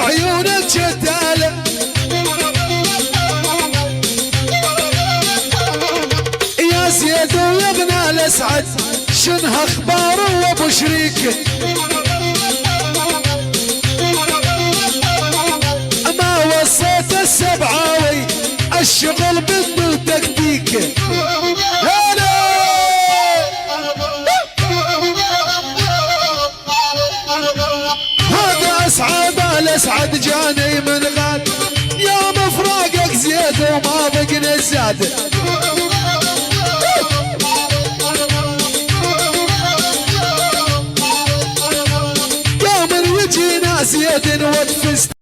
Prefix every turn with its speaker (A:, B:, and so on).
A: عيونك شتاله يا زيد ويا ابن الاسعد شنها اخباره وابو شريكه ما وصيت السبعاوي الشغل بده تكتيكه هذا اسعد الاسعد جاني من غاد يوم فراقك زيد وما بقنا زاد يوم يجينا زيد وتفزت